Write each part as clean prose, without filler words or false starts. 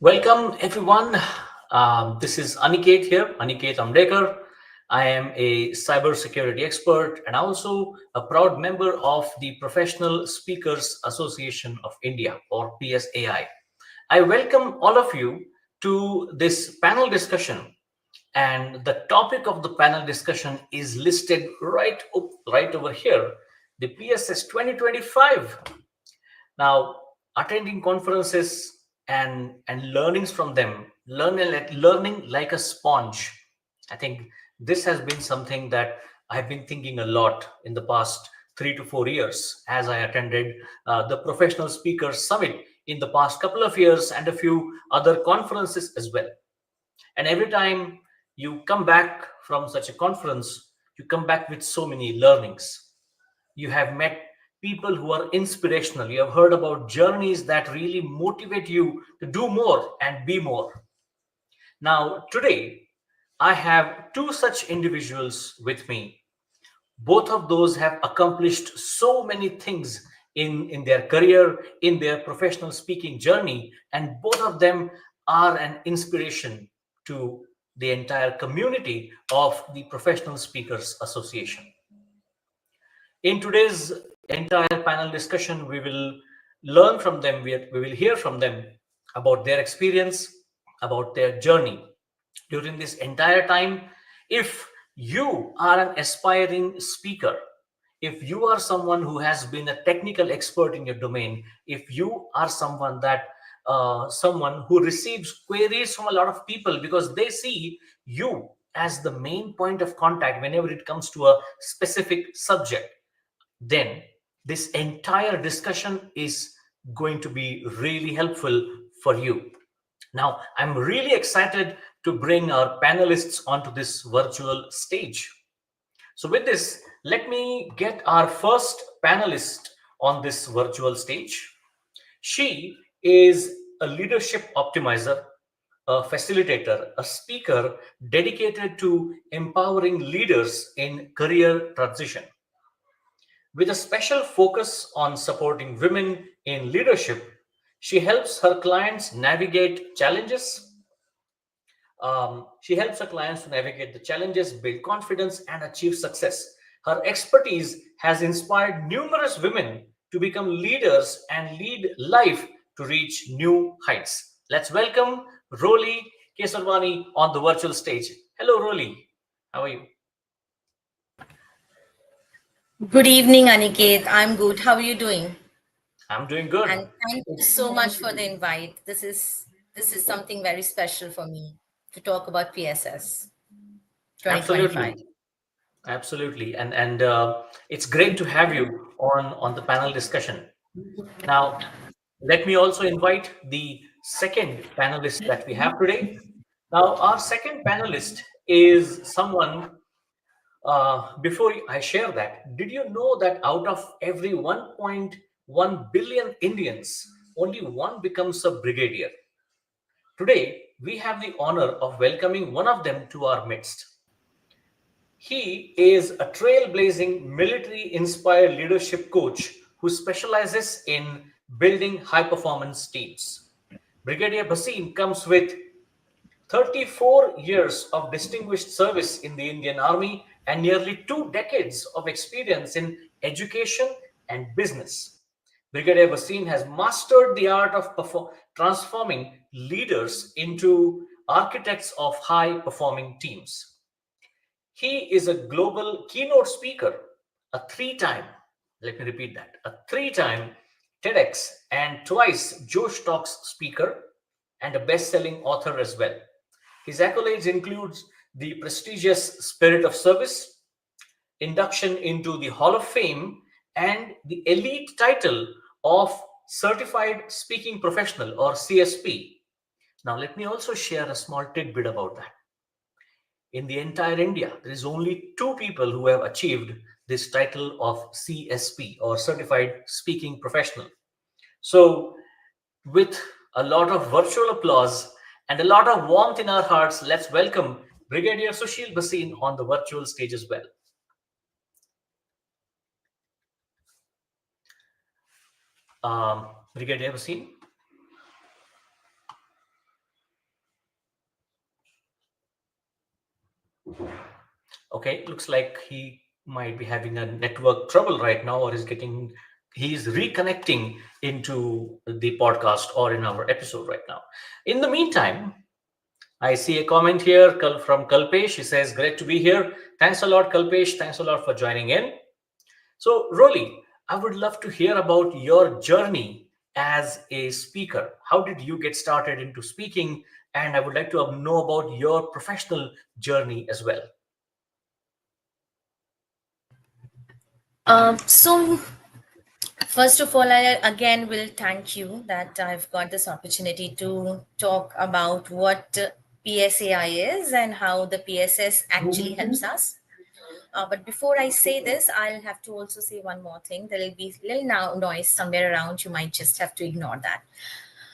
Welcome, everyone. This is Aniket here, Aniket Amdekar. I am a cybersecurity expert and also a proud member of the Professional Speakers Association of India, or PSAI. I welcome all of you to this panel discussion. And the topic of the panel discussion is listed right over here, the PSS 2025. Now, attending conferences and learnings from them, learning like a sponge. I think this has been something that I've been thinking a lot in the past 3 to 4 years as I attended the Professional Speakers Summit in the past couple of years and a few other conferences as well. And every time you come back from such a conference, you come back with so many learnings. You have met people who are inspirational. You have heard about journeys that really motivate you to do more and be more. Now, today, I have two such individuals with me. Both of those have accomplished so many things in their career, in their professional speaking journey, and both of them are an inspiration to the entire community of the Professional Speakers Association. In today's entire panel discussion, we will learn from them, we will hear from them about their experience, about their journey. During this entire time, if you are an aspiring speaker, if you are someone who has been a technical expert in your domain, if you are someone who receives queries from a lot of people because they see you as the main point of contact whenever it comes to a specific subject, then this entire discussion is going to be really helpful for you. Now, I'm really excited to bring our panelists onto this virtual stage. So, with this, let me get our first panelist on this virtual stage. She is a leadership optimizer, a facilitator, a speaker dedicated to empowering leaders in career transition. With a special focus on supporting women in leadership, she helps her clients navigate challenges. She helps her clients to navigate the challenges, build confidence, and achieve success. Her expertise has inspired numerous women to become leaders and lead life to reach new heights. Let's welcome Roli Kesarwani on the virtual stage. Hello, Roli. How are you? Good evening, Aniket. I'm good. How are you doing? I'm doing good. And thank you so much for the invite. This is something very special for me to talk about PSS 2025. Absolutely. Absolutely, and it's great to have you on the panel discussion. Now, let me also invite the second panelist that we have today. Now, our second panelist is someone. Before I share that, did you know that out of every 1.1 billion Indians, only one becomes a brigadier? Today, we have the honor of welcoming one of them to our midst. He is a trailblazing military inspired leadership coach who specializes in building high performance teams. Brigadier Bhasin comes with 34 years of distinguished service in the Indian Army and nearly 2 decades of experience in education and business. Brigadier Bhasin has mastered the art of transforming leaders into architects of high performing teams. He is a global keynote speaker, a let me repeat that, a 3 time TEDx and twice Josh Talks speaker, and a best-selling author as well. His accolades includes the prestigious Spirit of Service, induction into the Hall of Fame, and the elite title of Certified Speaking Professional, or CSP. Now, let me also share a small tidbit about that. In the entire India, there is only two people who have achieved this title of CSP, or Certified Speaking Professional. So, with a lot of virtual applause and a lot of warmth in our hearts, let's welcome Brigadier Sushil Bhasin on the virtual stage as well. Brigadier Bhasin. Okay, looks like he might be having a network trouble right now, or he's reconnecting into the podcast or in our episode right now. In the meantime, I see a comment here from Kalpesh. He says, "Great to be here. Thanks a lot, Kalpesh. Thanks a lot for joining in." So, Rolly, I would love to hear about your journey as a speaker. How did you get started into speaking? And I would like to know about your professional journey as well. So first of all, I again will thank you that I've got this opportunity to talk about what PSAI is and how the PSS actually helps us. But before I say this, I'll have to also say one more thing. There will be little noise somewhere around. You might just have to ignore that.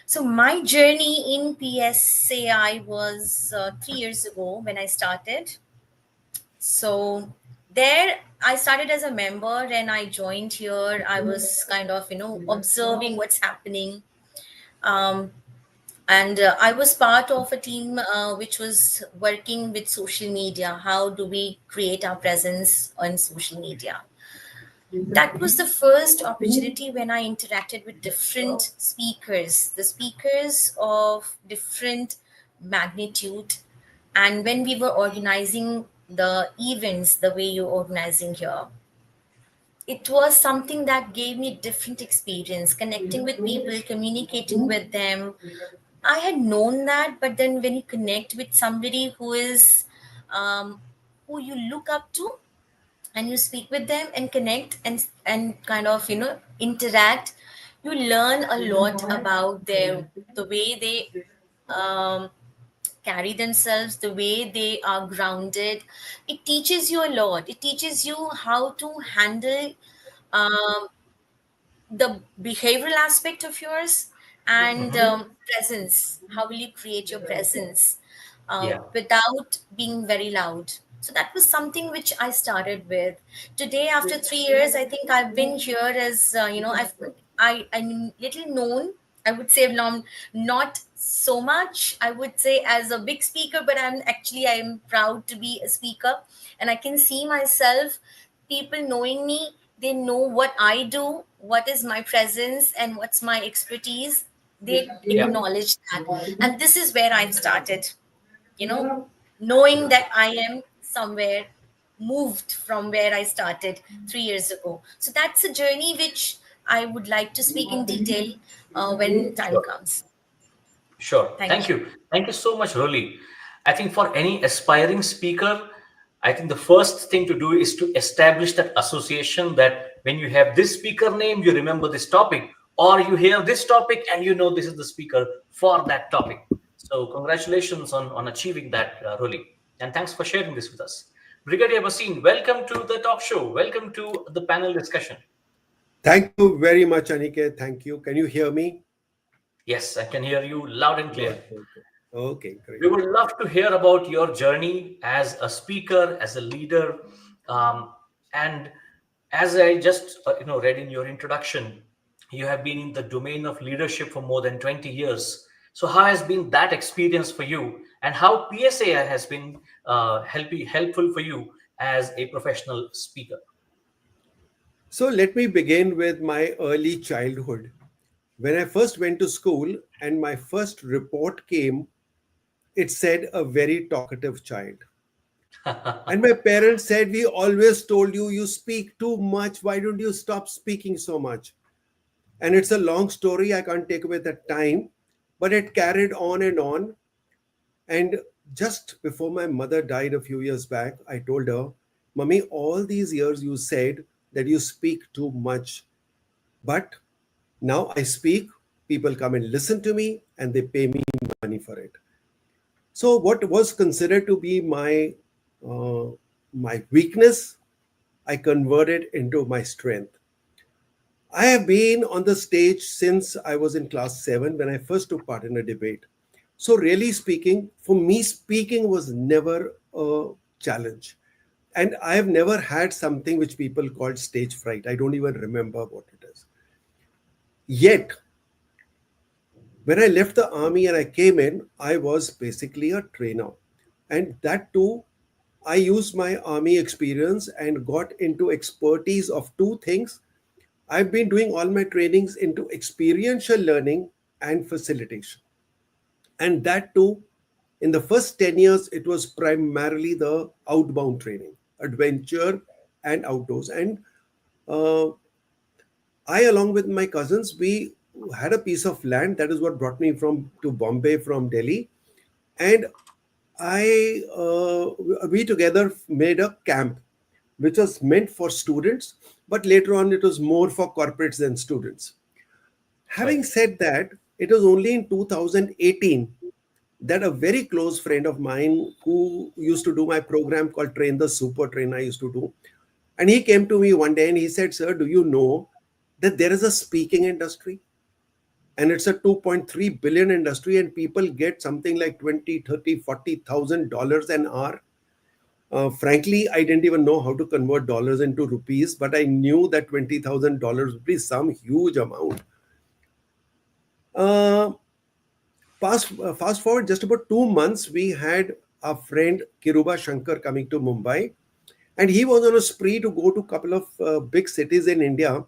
So my journey in PSAI was 3 years ago when I started. So there I started as a member and I joined here. I was kind of, observing what's happening. Um, and I was part of a team which was working with social media. How do we create our presence on social media? That was the first opportunity when I interacted with different speakers, the speakers of different magnitude. And when we were organizing the events the way you're organizing here, it was something that gave me different experience, connecting with people, communicating with them. I had known that, but then when you connect with somebody um, who you look up to, and you speak with them and connect and kind of interact, you learn a lot about the way they um, carry themselves, the way they are grounded. It teaches you a lot. It teaches you how to handle um, the behavioral aspect of yours and Mhm. presence. How will you create your presence Yeah, without being very loud? So that was something which I started with. Today, after 3 years, I think I've been here as I'm little known. I would say not so much. I would say as a big speaker, but I'm proud to be a speaker, and I can see myself, people knowing me, they know what I do, what is my presence, and what's my expertise. They yeah, acknowledge that. And this is where I started, you know, knowing that I am somewhere moved from where I started 3 years ago. So that's a journey which I would like to speak in detail when time sure. comes. Sure. Thank Thank you. you. Thank you so much, Rolly. I think for any aspiring speaker, I think the first thing to do is to establish that association that when you have this speaker name, you remember this topic, or you hear this topic and you know this is the speaker for that topic. So, congratulations on achieving that, Rolly. And thanks for sharing this with us. Brigadier Basin, welcome to the talk show. Welcome to the panel discussion. Thank you very much, Aniket. Thank you. Can you hear me? Yes, I can hear you loud and clear. Good. Okay. Okay, We great. would love to hear about your journey as a speaker, as a leader, um, and as I just read in your introduction, you have been in the domain of leadership for more than 20 years. So, how has been that experience for you, and how PSAI has been helpful for you as a professional speaker? So let me begin with my early childhood. When I first went to school and my first report came, it said a very talkative child. And my parents said, "We always told you, you speak too much. Why don't you stop speaking so much?" And it's a long story. I can't take away the time, but it carried on and on. And just before my mother died a few years back, I told her, "Mummy, all these years you said that you speak too much, but now I speak, people come and listen to me, and they pay me money for it." So, what was considered to be uh, my weakness, I converted into my strength. I have been on the stage since I was in class 7 when I first took part in a debate. So, really speaking, for me, speaking was never a challenge. And I have never had something which people called stage fright. I don't even remember what it is. Yet, when I left the army and I came in, I was basically a trainer. And that too, I used my army experience and got into expertise of two things. I've been doing all my trainings into experiential learning and facilitation. And that too, in the first 10 years, it was primarily the outbound training, adventure and outdoors. And uh, I, along with my cousins, we had a piece of land. That is what brought me from to Bombay from Delhi. And we together made a camp, which was meant for students, but later on it was more for corporates than students. Having Right. said that, it was only in 2018 that a very close friend of mine who used to do my program called Train the Super Train, I used to do, and he came to me one day and he said, "Sir, do you know that there is a speaking industry? And it's a 2.3 billion industry, and people get something like 20, 30, $40,000 an hour." Frankly, I didn't even know how to convert dollars into rupees, but I knew that $20,000 would be some huge amount. Uh, fast forward just about 2 months, we had a friend Kiruba Shankar coming to Mumbai, and he was on a spree to go to a couple of big cities in India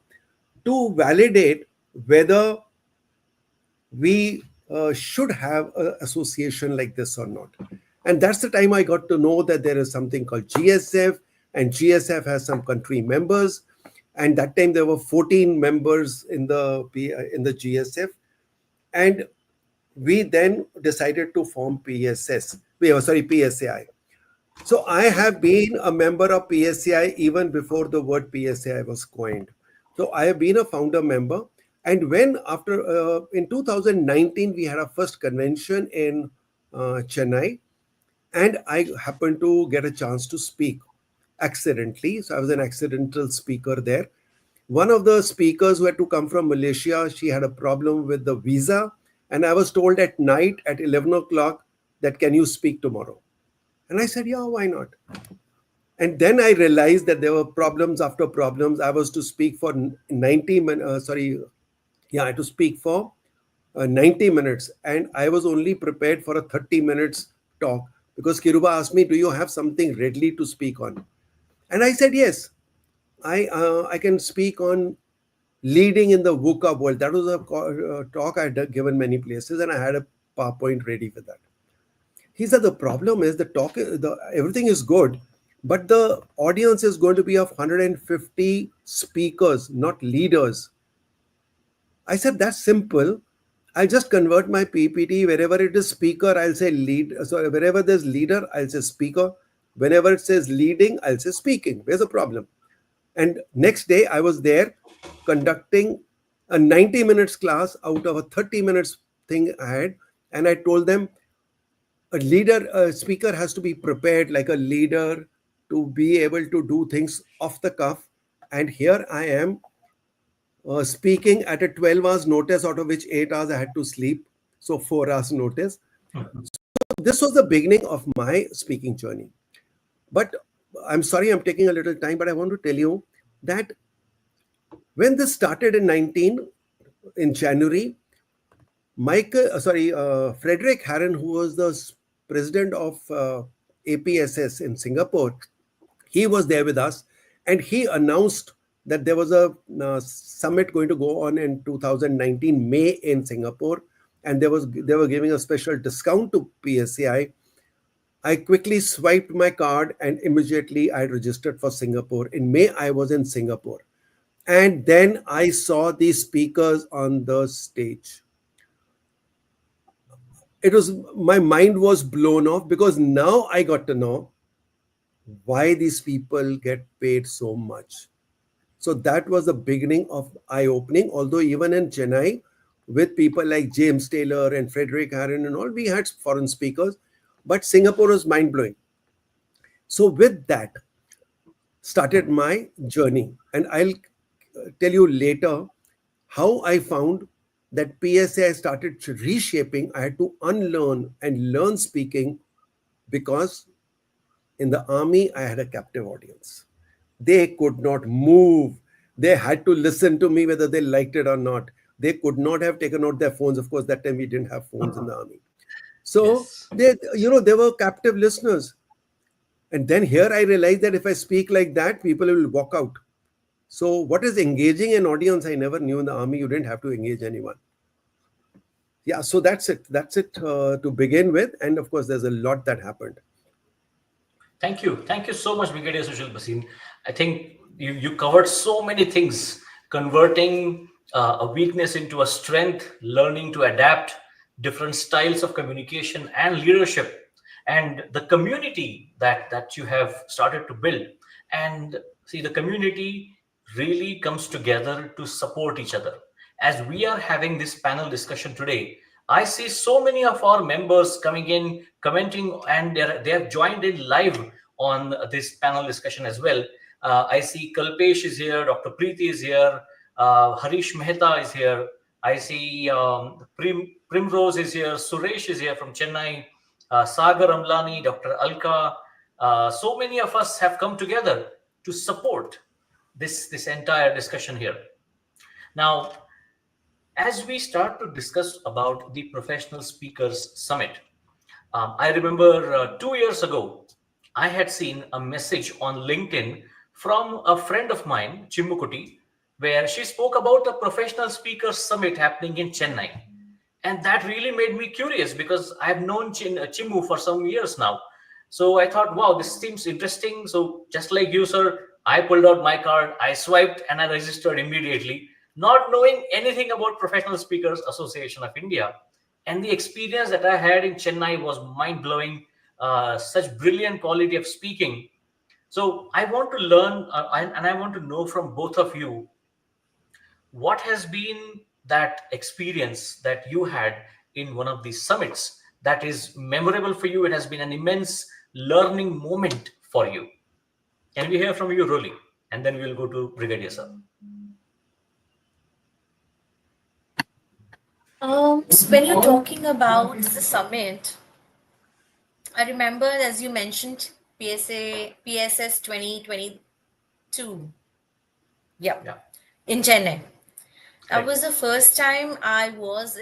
to validate whether we should have an association like this or not. And that's the time I got to know that there is something called GSF, and GSF has some country members. And that time there were 14 members in the GSF, and we then decided to form PSS. Sorry, PSAI. So I have been a member of PSAI even before the word PSAI was coined. So I have been a founder member. And when after in 2019 we had our first convention in Chennai, and I happened to get a chance to speak accidentally. So I was an accidental speaker there. One of the speakers who had to come from Malaysia, she had a problem with the visa, and I was told at night at 11 o'clock that, "Can you speak tomorrow?" And I said, "Yeah, why not?" And then I realized that there were problems after problems. I was to speak for 90 minutes. I had to speak for 90 minutes. And I was only prepared for a 30 minutes talk because Kiruba asked me, "Do you have something readily to speak on?" And I said, "Yes, I can speak on leading in the VUCA world." That was a talk I had given many places, and I had a PowerPoint ready for that. He said the problem is everything is good, but the audience is going to be of 150 speakers, not leaders. I said that's simple. I'll just convert my PPT. Wherever it is speaker, I'll say lead. So wherever there's leader, I'll say speaker. Whenever it says leading, I'll say speaking. Where's the problem? And next day, I was there conducting a 90 minutes class out of a 30 minutes thing I had. And I told them a speaker has to be prepared like a leader to be able to do things off the cuff. And here I am speaking at a 12 hours notice, out of which 8 hours I had to sleep. So 4 hours notice. Mhm. This was the beginning of my speaking journey. But I'm sorry I'm taking a little time, but I want to tell you that when this started in January, Frederick Harron, who was the president of APSS in Singapore, he was there with us, and he announced that there was a summit going to go on in 2019 May in Singapore, and they were giving a special discount to PSAI. I quickly swiped my card and immediately I registered for Singapore. In May, I was in Singapore. And then I saw these speakers on the stage. My mind was blown off because now I got to know why these people get paid so much. So that was the beginning of eye opening. Although even in Chennai, with people like James Taylor and Frederick Harron and all, we had foreign speakers, but Singapore was mind blowing. So with that started my journey, and I'll tell you later how I found that PSA started reshaping. I had to unlearn and learn speaking because in the army, I had a captive audience. They could not move. They had to listen to me whether they liked it or not. They could not have taken out their phones. Of course, that time we didn't have phones in the army. So Yes. they were captive listeners. And then here I realized that if I speak like that, people will walk out. So, what is engaging an audience? I never knew in the army you didn't have to engage anyone. Yeah, so that's it. That's it to begin with. And of course, there's a lot that happened. Thank you. Thank you so much, Brigadier Sushil Basin. I think you covered so many things, converting a weakness into a strength, learning to adapt, different styles of communication and leadership, and the community that you have started to build. And see, the community really comes together to support each other. As we are having this panel discussion today, I see so many of our members coming in, commenting, and they have joined in live on this panel discussion as well. I see Kalpesh is here, Dr. Preeti is here, Harish Mehta is here. I see Primrose is here, Suresh is here from Chennai, Sagar Amlani, Dr. Alka. So many of us have come together to support this entire discussion here. Now, as we start to discuss about the Professional Speakers Summit, I remember 2 years ago, I had seen a message on LinkedIn from a friend of mine, Chimmukuti, where she spoke about a Professional Speakers Summit happening in Chennai. And that really made me curious because I've known Chimmu for some years now. So I thought, wow, this seems interesting. So just like you, sir, I pulled out my card, I swiped, and I registered immediately, not knowing anything about Professional Speakers Association of India. And the experience that I had in Chennai was mind blowing. Such brilliant quality of speaking. So I want to learn and I want to know from both of you, what has been that experience that you had in one of these summits that is memorable for you? It has been an immense learning moment for you. Can we hear from you, Roli? And then we'll go to Brigadier Sir. So when you're talking about the summit, I remember, as you mentioned, PSS 2022. Yep. Yeah. In Chennai. That Right. was the first time I was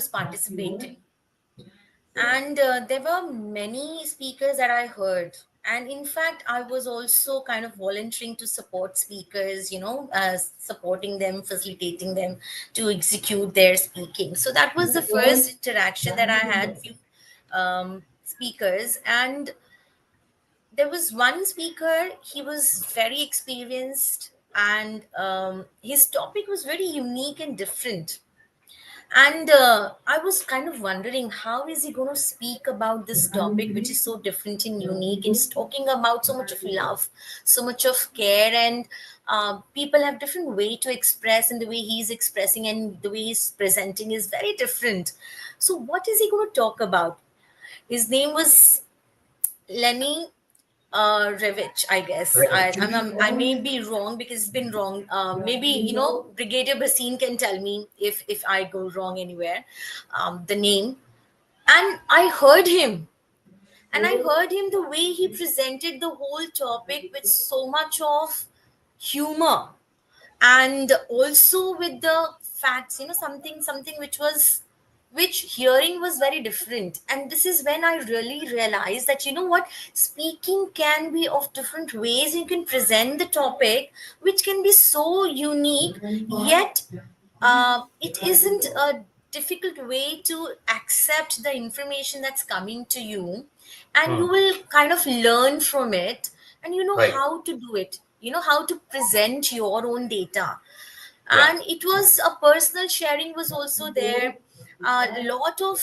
participating. And there were many speakers that I heard. And in fact, I was also kind of volunteering to support speakers, supporting them, facilitating them to execute their speaking. So that was the first interaction that I had with speakers. And there was one speaker, he was very experienced, and his topic was very unique and different. And I was kind of wondering, how is he going to speak about this topic, which is so different and unique? And he's talking about so much of love, so much of care, and people have different way to express, and the way he's expressing and the way he's presenting is very different. So, what is he going to talk about? His name was Lenny Revich, I guess. Right. I may be wrong because it's been wrong. Maybe, Brigadier Basin can tell me if I go wrong anywhere. The name. And I heard him. And I heard him the way he presented the whole topic with so much of humor, and also with the facts, something which hearing was very different. And this is when I really realized that, what, speaking can be of different ways. You can present the topic which can be so unique, yet it isn't a difficult way to accept the information that's coming to you, and you Hmm. will kind of learn from it, and you know Right. how to do it, how to present your own data. Yeah. And it was a personal sharing was also there, a lot of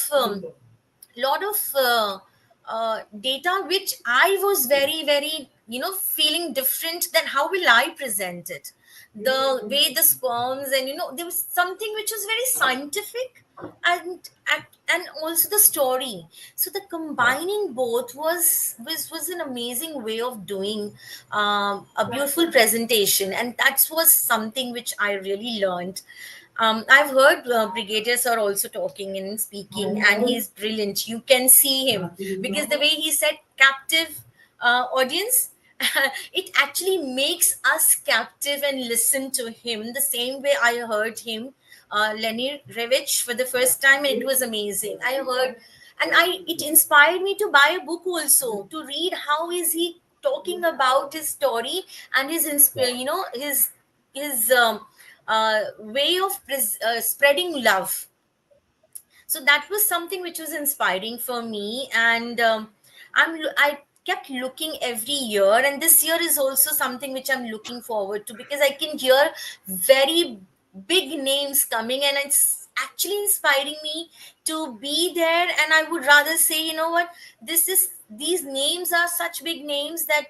data which I was very, very, feeling different. Then how will I present it? The way the sperms, and there was something which was very scientific, and also the story. So the Yeah. combining both was an amazing way of doing a beautiful presentation, and that was something which I really learned. I've heard brigadiers are also talking and speaking, and he's brilliant. You can see him because the way he said captive audience, it actually makes us captive and listen to him the same way I heard him, Lenny Revich, for the first time, and it was amazing. I heard and it inspired me to buy a book also, to read how is he talking about his story and his his way of spreading love. So that was something which was inspiring for me. And I kept looking every year, and this year is also something which I'm looking forward to, because I can hear very big names coming, and it's actually inspiring me to be there. And I would rather say, you know what, these names are such big names that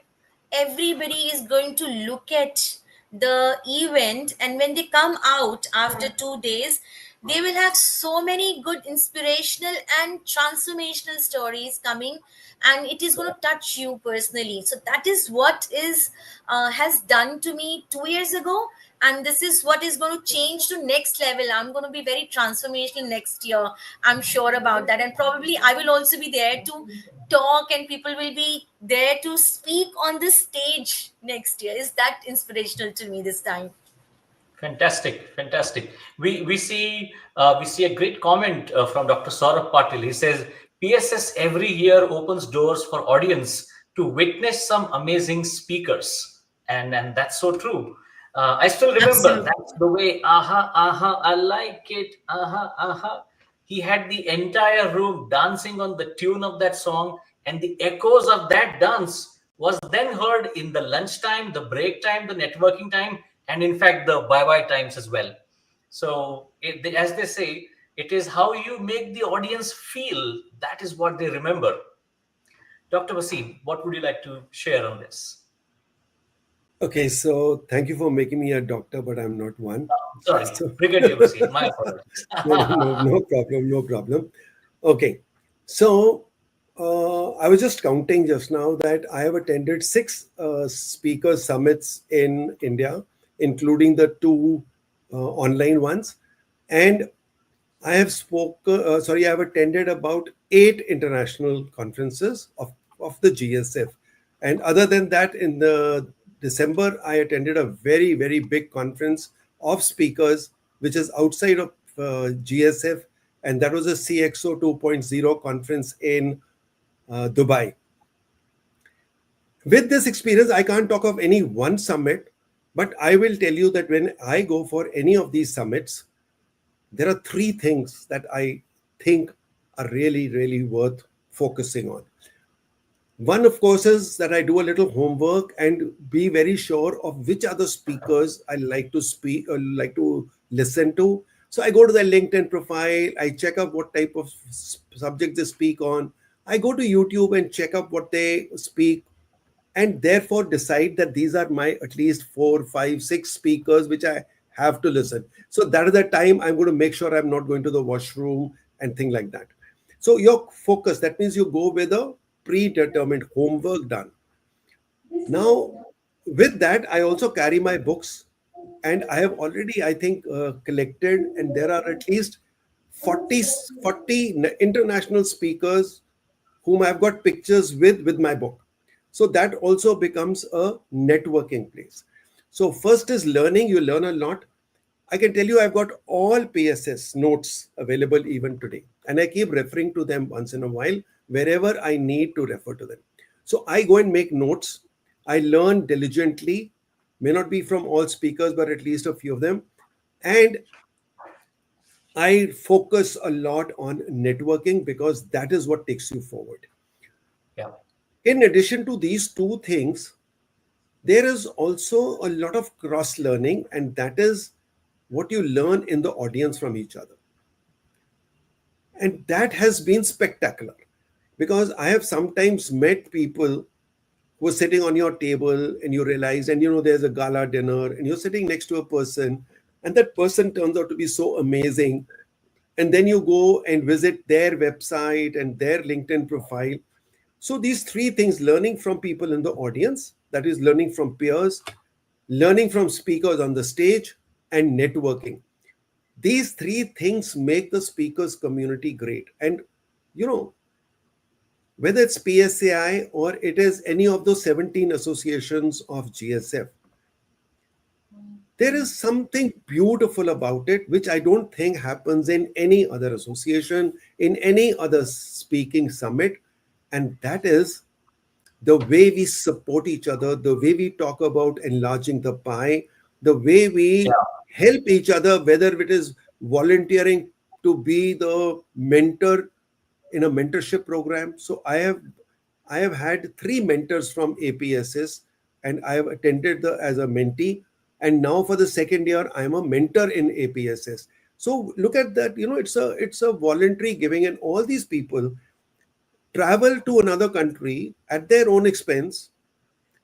everybody is going to look at the event, and when they come out after 2 days, they will have so many good inspirational and transformational stories coming, and it is going to touch you personally. So that is what is has done to me 2 years ago, and this is what is going to change to next level. I'm going to be very transformational next year, I'm sure about that. And probably I will also be there to talk, and people will be there to speak on the stage next year. Is that inspirational to me this time? Fantastic, fantastic. We see a great comment from Dr. Saurabh Patil. He says PSS every year opens doors for audience to witness some amazing speakers, and that's so true. I still remember Absolutely. that's the way. Aha, aha, I like it. Aha, aha. He had the entire room dancing on the tune of that song, and the echoes of that dance was then heard in the lunchtime, the break time, the networking time, and in fact the bye-bye times as well. So, as they say, it is how you make the audience feel. That is what they remember. Dr. Wasim, what would you like to share on this? Okay, so thank you for making me a doctor, but I'm not one. Sorry, So Brigadier Wasim, my apologies. no problem, no problem. Okay, so I was just counting just now that I have attended six speaker summits in India, including the two online ones, and I have I have attended about eight international conferences of the GSF. And other than that, in the December, I attended a very, very big conference of speakers, which is outside of GSF. And that was a CXO 2.0 conference in Dubai. With this experience, I can't talk of any one summit, but I will tell you that when I go for any of these summits, there are three things that I think are really, really worth focusing on. One, of course, is that I do a little homework and be very sure of which other speakers I like to speak or like to listen to. So I go to their LinkedIn profile, I check up what type of subject they speak on. I go to YouTube and check up what they speak, and therefore decide that these are my at least four, five, six speakers which I have to listen. So that is the time I'm going to make sure I'm not going to the washroom and thing like that. So your focus, that means you go with a predetermined homework done. Now, with that, I also carry my books, and I have already, I think, collected, and there are at least 40 international speakers whom I've got pictures with my book. So that also becomes a networking place. So first is learning. You learn a lot. I can tell you I've got all PSS notes available even today. And I keep referring to them once in a while wherever I need to refer to them. So I go and make notes. I learn diligently, may not be from all speakers, but at least a few of them. And I focus a lot on networking because that is what takes you forward. Yeah. In addition to these two things, there is also a lot of cross learning, and that is what you learn in the audience from each other. And that has been spectacular because I have sometimes met people who are sitting on your table and you realize, and there's a gala dinner and you're sitting next to a person, and that person turns out to be so amazing. And then you go and visit their website and their LinkedIn profile. So these three things, learning from people in the audience, that is learning from peers, learning from speakers on the stage, and networking. These three things make the speakers community great. And you know, whether it's PSAI or it is any of those 17 associations of GSF, There is something beautiful about it, which I don't think happens in any other association, in any other speaking summit. And that is the way we support each other, the way we talk about enlarging the pie, the way we Yeah. help each other, whether it is volunteering to be the mentor in a mentorship program. So I have had three mentors from APSS, and I have attended as a mentee. And now for the second year, I am a mentor in APSS. So look at that. It's a voluntary giving, and all these people travel to another country at their own expense.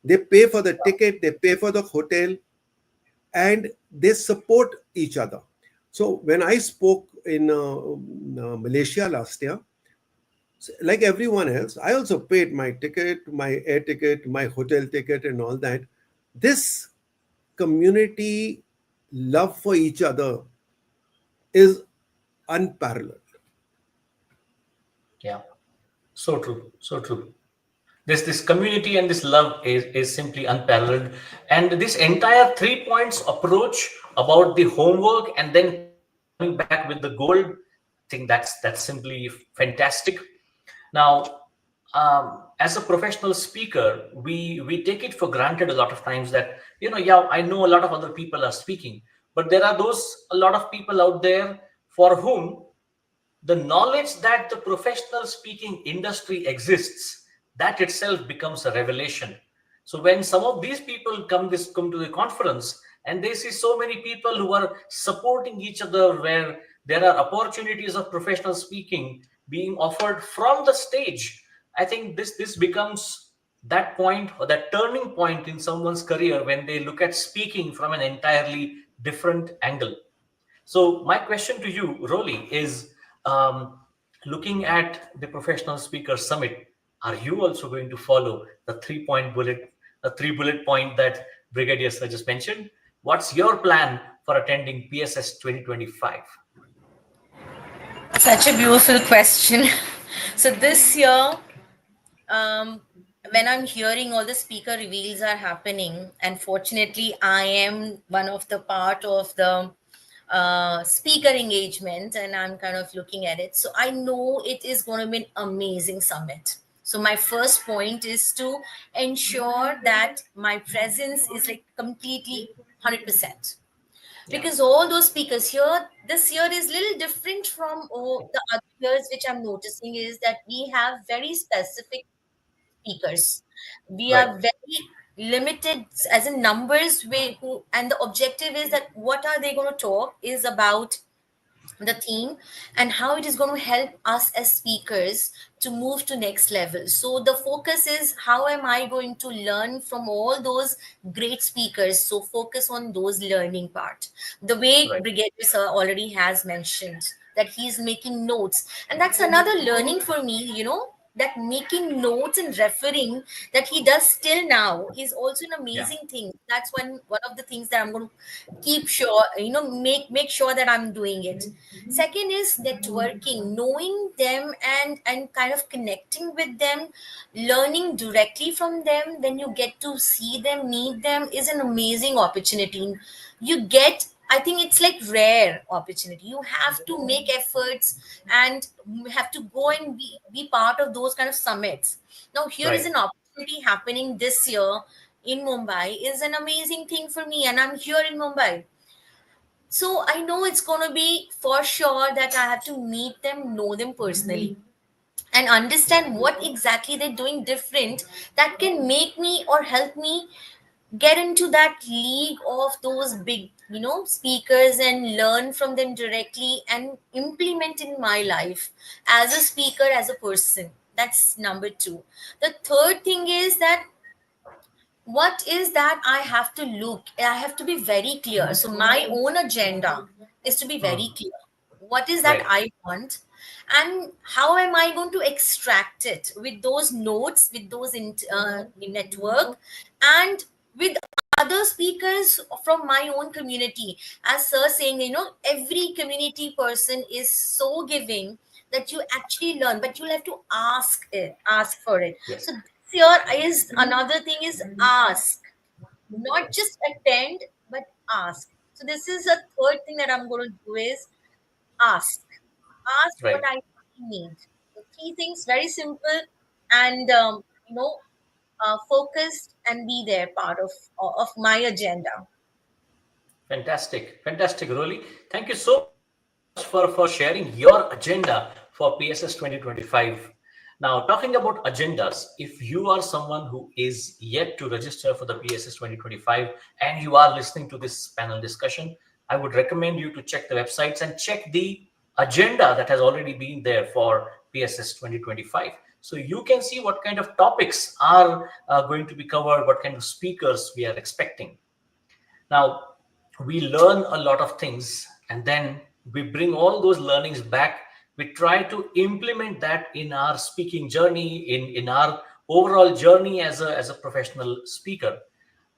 They pay for the ticket, they pay for the hotel, and they support each other. So when I spoke in Malaysia last year, like everyone else, I also paid my ticket, my air ticket, my hotel ticket, and all that. This community love for each other is unparalleled. Yeah. So true. So true. This community and this love is simply unparalleled. And this entire 3 points approach about the homework and then coming back with the gold, I think that's simply fantastic. Now, as a professional speaker, we take it for granted a lot of times that, yeah, I know a lot of other people are speaking, but there are a lot of people out there for whom the knowledge that the professional speaking industry exists, that itself becomes a revelation. So when some of these people come to the conference and they see so many people who are supporting each other, where there are opportunities of professional speaking being offered from the stage, I think this becomes that point, or that turning point in someone's career, when they look at speaking from an entirely different angle. So my question to you, Rolly, is, looking at the Professional Speaker Summit, are you also going to follow the 3 bullet point that Brigadier Sir just mentioned? What's your plan for attending PSS 2025? Such a beautiful question. So this year, um, when I'm hearing all the speaker reveals are happening, unfortunately, I am one of the part of the speaker engagement, and I'm kind of looking at it. So I know it is going to be an amazing summit. So my first point is to ensure that my presence is like completely 100%, Yeah, because all those speakers here this year is little different from the other years, which I'm noticing is that we have very specific speakers. We right, are very limited as in numbers and the objective is that what are they going to talk is about the theme and how it is going to help us as speakers to move to next level. So the focus is how am I going to learn from all those great speakers. So focus on those learning part, the way right, Brigadier Sir already has mentioned that he's making notes, and that's another learning for me, that making notes and referring that he does still now is also an yeah, amazing thing. That's one of the things that I'm going to keep sure, make sure that I'm doing it. Second is networking, knowing them and kind of connecting with them, learning directly from them. When you get to see them, meet them, is an amazing opportunity. You get, I think it's like rare opportunity. You have to make efforts and have to go and be part of those kind of summits. Now here is right. an opportunity happening this year in Mumbai, is an amazing thing for me, and I'm here in Mumbai. So I know it's going to be for sure that I have to meet them, know them personally, and understand what exactly they're doing different that can make me or help me get into that league of those big, speakers and learn from them directly and implement in my life as a speaker, as a person. That's number two. The third thing is that what is that I have to be very clear. So my own agenda is to be very Hmm. clear. What is that Right. I want, and how am I going to extract it with those notes, with those network, and with other speakers from my own community. As sir saying, every community person is so giving that you actually learn, but you'll have to ask for it. Yes. So this year is another thing is ask, not just attend, but ask. So this is a third thing that I'm going to do is ask. Ask what Right. I need. So three things, very simple, and focused and be there part of my agenda. Fantastic. Fantastic, Rolly. Thank you so much for sharing your agenda for PSS 2025. Now, talking about agendas, if you are someone who is yet to register for the PSS 2025 and you are listening to this panel discussion, I would recommend you to check the websites and check the agenda that has already been there for PSS 2025. So you can see what kind of topics are going to be covered, what kind of speakers we are expecting. Now, we learn a lot of things and then we bring all those learnings back. We try to implement that in our speaking journey, in our overall journey as a professional speaker.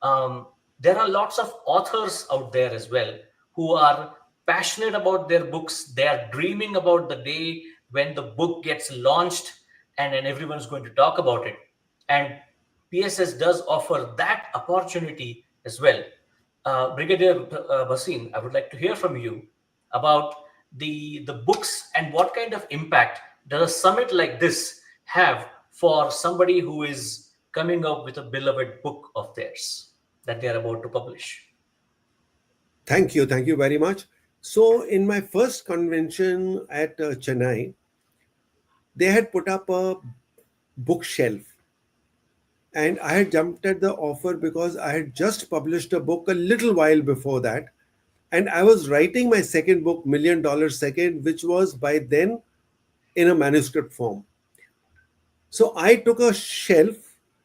There are lots of authors out there as well who are passionate about their books. They are dreaming about the day when the book gets launched and everyone's going to talk about it. And PSS does offer that opportunity as well. Brigadier Basim, I would like to hear from you about the books and what kind of impact does a summit like this have for somebody who is coming up with a beloved book of theirs that they are about to publish. Thank you very much. So, in my first convention at Chennai, they had put up a bookshelf, and I had jumped at the offer because I had just published a book a little while before that, and I was writing my second book, $1 million Second, which was by then in a manuscript form. So I took a shelf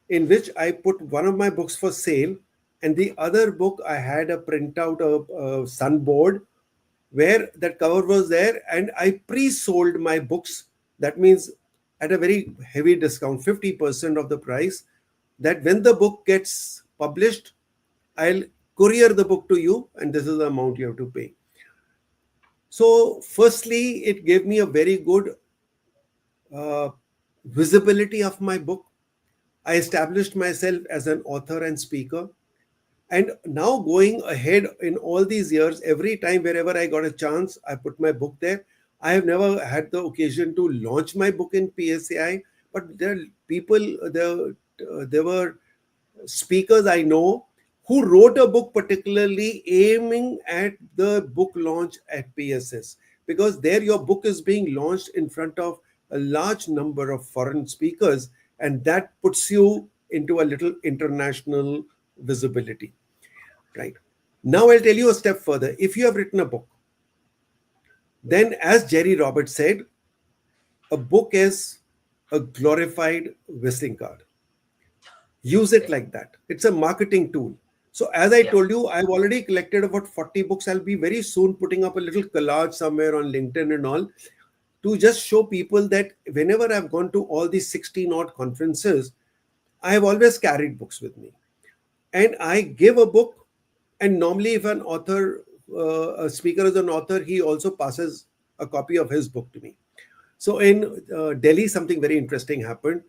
in which I put one of my books for sale, and the other book I had a printout of a sunboard where that cover was there, and I pre-sold my books. That means at a very heavy discount, 50% of the price. That when the book gets published, I'll courier the book to you, and this is the amount you have to pay. So, firstly, it gave me a very good uh, visibility of my book. I established myself as an author and speaker. And now, going ahead in all these years, every time, wherever I got a chance, I put my book there. I have never had the occasion to launch my book in PSAI, but there are people, there were speakers I know who wrote a book particularly aiming at the book launch at PSS, because there your book is being launched in front of a large number of foreign speakers, and that puts you into a little international visibility, right? Now I'll tell you a step further. If you have written a book, then as Jerry Roberts said, a book is a glorified visiting card. Use it Okay. like that. It's a marketing tool. So as I Yeah. told you, I've already collected about 40 books. I'll be very soon putting up a little collage somewhere on LinkedIn and all, to just show people that whenever I've gone to all these 16 odd conferences, I have always carried books with me. And I give a book, and normally if an author, a speaker is an author, he also passes a copy of his book to me. So in Delhi, something very interesting happened.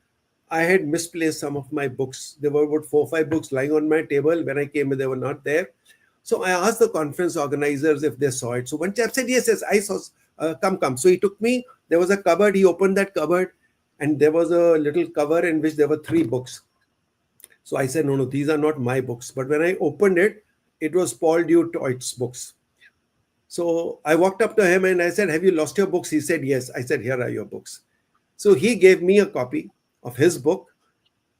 I had misplaced some of my books. There were about 4 or 5 books lying on my table. When I came, they were not there. So I asked the conference organizers if they saw it. So one chap said, "Yes, yes, I saw. Come." So he took me. There was a cupboard. He opened that cupboard, and there was a little cover in which there were 3 books. So I said, "No, these are not my books." But when I opened it, it was Paul Dutoit's books. So I walked up to him and I said, "Have you lost your books?" He said, "Yes." I said, "Here are your books." So he gave me a copy of his book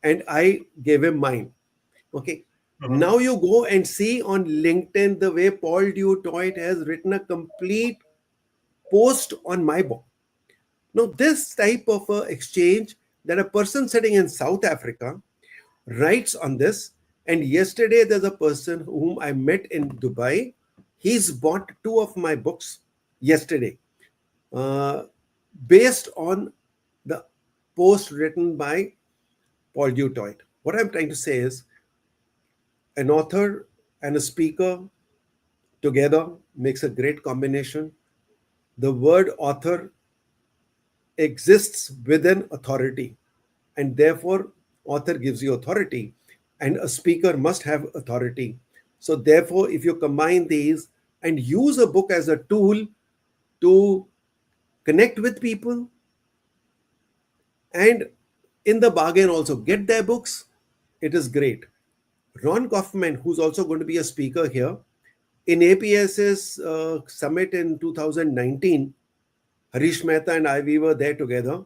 and I gave him mine. Okay. Mhm. Now you go and see on LinkedIn the way Paul Dutoit has written a complete post on my book. Now, this type of exchange, that a person sitting in South Africa writes on this. And yesterday, there's a person whom I met in Dubai. He's bought 2 of my books yesterday, uh, based on the post written by Paul Dutoit. What I'm trying to say is, an author and a speaker together makes a great combination. The word author exists within authority, and therefore author gives you authority, and a speaker must have authority. So therefore, if you combine these and use a book as a tool to connect with people, and in the bargain also get their books, it is great. Ron Kaufman, who's also going to be a speaker here, in APS's summit in 2019, Harish Mehta and I, we were there together,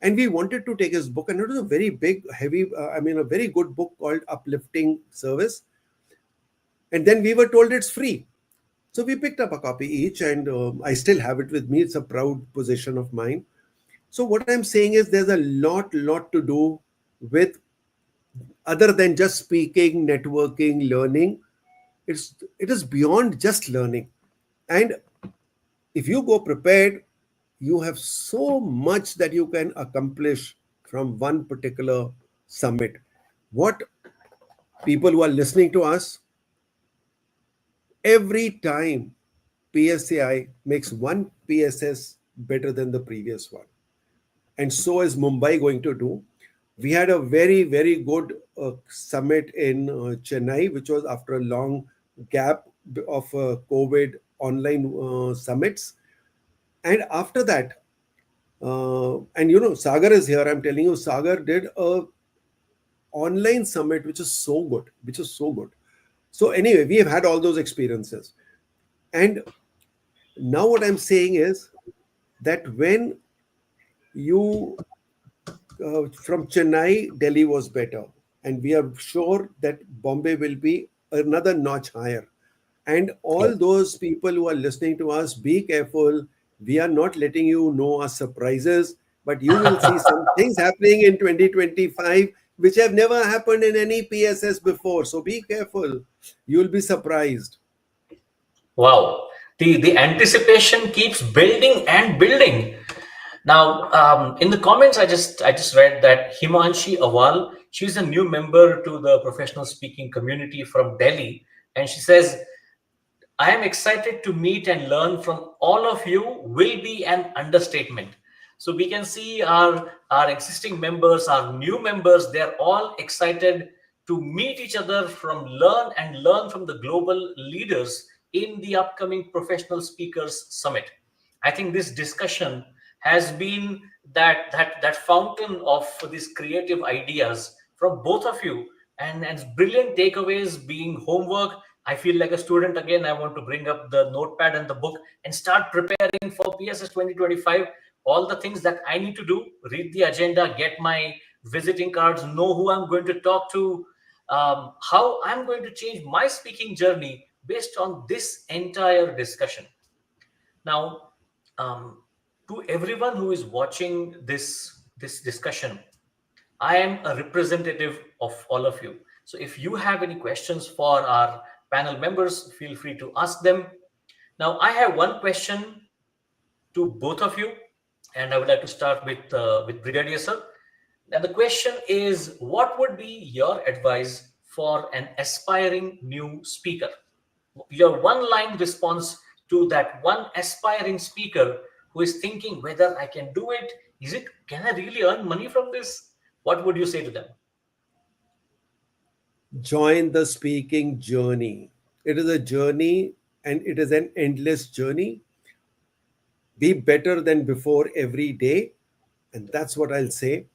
and we wanted to take his book, and it was a very big, heavy, a very good book called Uplifting Service. And then we were told it's free. So we picked up a copy each, and I still have it with me. It's a proud possession of mine. So what I'm saying is there's a lot to do with other than just speaking, networking, learning. It is beyond just learning. And if you go prepared, you have so much that you can accomplish from one particular summit. What people who are listening to us, every time PSAI makes one PSS better than the previous one. And so is Mumbai going to do. We had a very good summit in Chennai, which was after a long gap of COVID online summits. And after that, and Sagar is here. I'm telling you, Sagar did a online summit, which is so good, So anyway, we have had all those experiences. And now what I'm saying is that when you from Chennai, Delhi was better. And we are sure that Bombay will be another notch higher. And all those people who are listening to us, be careful. We are not letting you know our surprises, but you will see some things happening in 2025 which have never happened in any PSS before. So be careful. You'll be surprised. Wow. The anticipation keeps building and building. Now, in the comments, I just read that Himanshi Awal, she's a new member to the professional speaking community from Delhi, and she says, I am excited to meet and learn from all of you will be an understatement. So we can see our existing members, our new members, they're all excited to meet each other, from learn from the global leaders in the upcoming Professional Speakers Summit. I think this discussion has been that fountain of these creative ideas from both of you, and brilliant takeaways being homework. I feel like a student again. I want to bring up the notepad and the book and start preparing for PSS 2025. All the things that I need to do: read the agenda, get my visiting cards, know who I'm going to talk to, how I'm going to change my speaking journey based on this entire discussion. Now, to everyone who is watching this discussion, I am a representative of all of you. So if you have any questions for our panel members, feel free to ask them. Now, I have one question to both of you, and I would like to start with Brigadier Sir. And the question is, what would be your advice for an aspiring new speaker? Your one line response to that one aspiring speaker who is thinking whether I can do it, can I really earn money from this? What would you say to them? Join the speaking journey. It is a journey, and it is an endless journey. Be better than before every day. And that's what I'll say.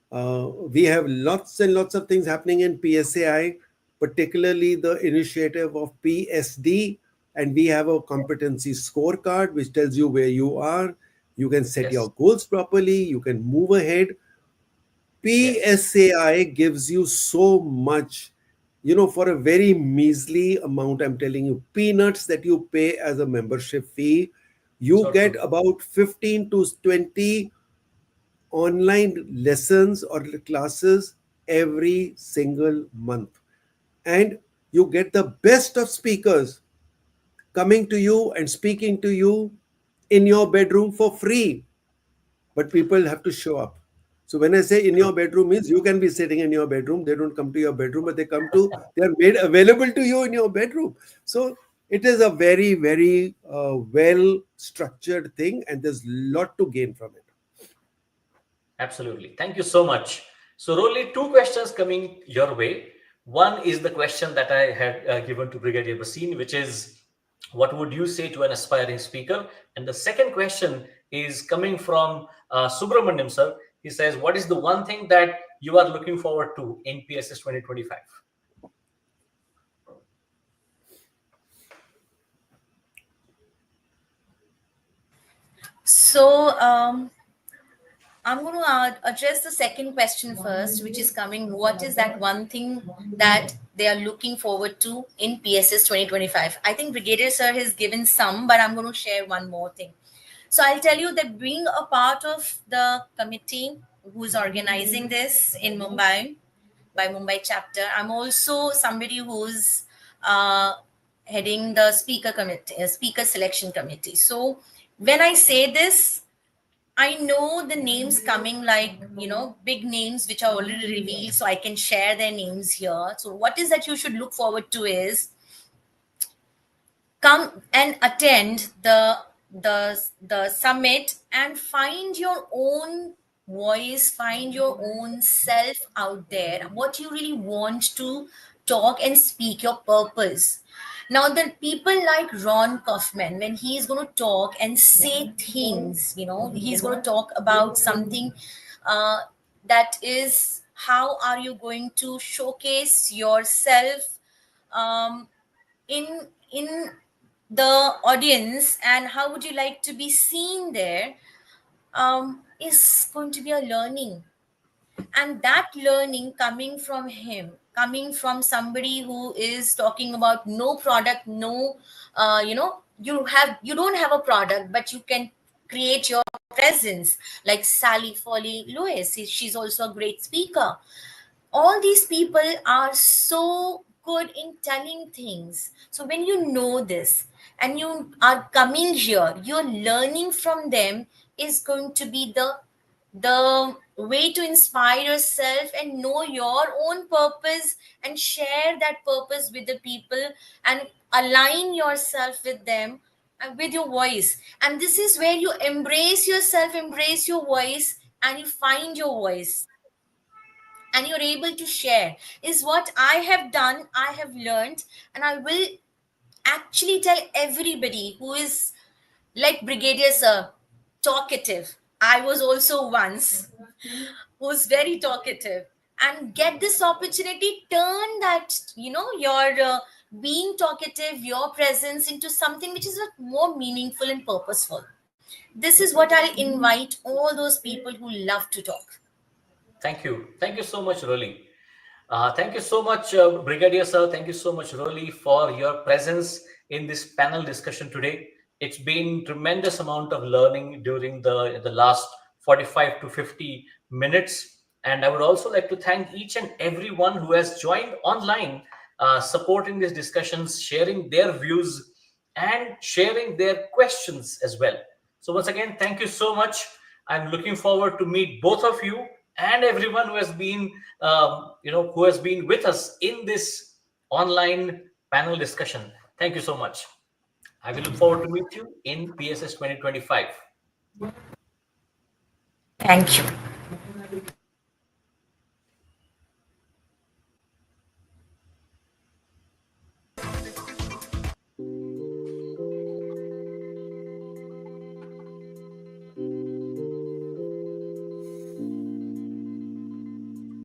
We have lots and lots of things happening in PSAI, particularly the initiative of PSD. And we have a competency scorecard which tells you where you are. You can set your goals properly. You can move ahead. PSAI gives you so much, for a very measly amount. I'm telling you, peanuts that you pay as a membership fee. You So get true. about 15 to 20 online lessons or classes every single month. And you get the best of speakers coming to you and speaking to you in your bedroom for free. But people have to show up. So when I say in True. your bedroom means you can be sitting in your bedroom. They don't come to your bedroom, but they are made available to you in your bedroom. So it is a very well structured thing, and there's a lot to gain from it. Absolutely. Thank you so much. So, Rolly, two questions coming your way. One is the question that I had given to Brigadier Basin, which is, what would you say to an aspiring speaker? And the second question is coming from Subramaniam sir. He says, what is the one thing that you are looking forward to in PSS 2025? So, I'm going to address the second question first, which is coming. What is that one thing that they are looking forward to in PSS 2025? I think Brigadier Sir has given some, but I'm going to share one more thing. So I'll tell you that being a part of the committee who's organizing this in Mumbai, by Mumbai chapter, I'm also somebody who's uh, heading the speaker committee, speaker selection committee. So when I say this, I know the names coming, like, big names which are already revealed, so I can share their names here. So, what is that you should look forward to is come and attend the summit and find your own voice, find your own self out there, what you really want to talk and speak, your purpose. Now, the people like Ron Kaufman, when he's going to talk and say things, he's going to talk about something uh, that is, how are you going to showcase yourself um, in the audience, and how would you like to be seen there, is going to be a learning. And that learning coming from him, coming from somebody who is talking about no product, no, you don't have a product, but you can create your presence, like Sally Foley Lewis. She's also a great speaker. All these people are so good in telling things. So when you know this and you are coming here, you're learning from them, is going to be the way to inspire yourself and know your own purpose and share that purpose with the people and align yourself with them and with your voice. And this is where you embrace yourself, embrace your voice, and you find your voice and you're able to share, is what I have done, I have learned. And I will actually tell everybody who is like Brigadier Sir, talkative. I was also once who's very talkative, and get this opportunity, turn that, your being talkative, your presence, into something which is more meaningful and purposeful. This is what I'll invite all those people who love to talk. Thank you. Thank you so much, Roli. Thank you so much, Brigadier Sir. Thank you so much, Roli, for your presence in this panel discussion today. It's been tremendous amount of learning during the last 45 to 50 minutes. And I would also like to thank each and everyone who has joined online, supporting these discussions, sharing their views, and sharing their questions as well. So once again, thank you so much. I'm looking forward to meet both of you and everyone who has been, who has been with us in this online panel discussion. Thank you so much. I will look forward to meet you in PSS 2025. Thank you.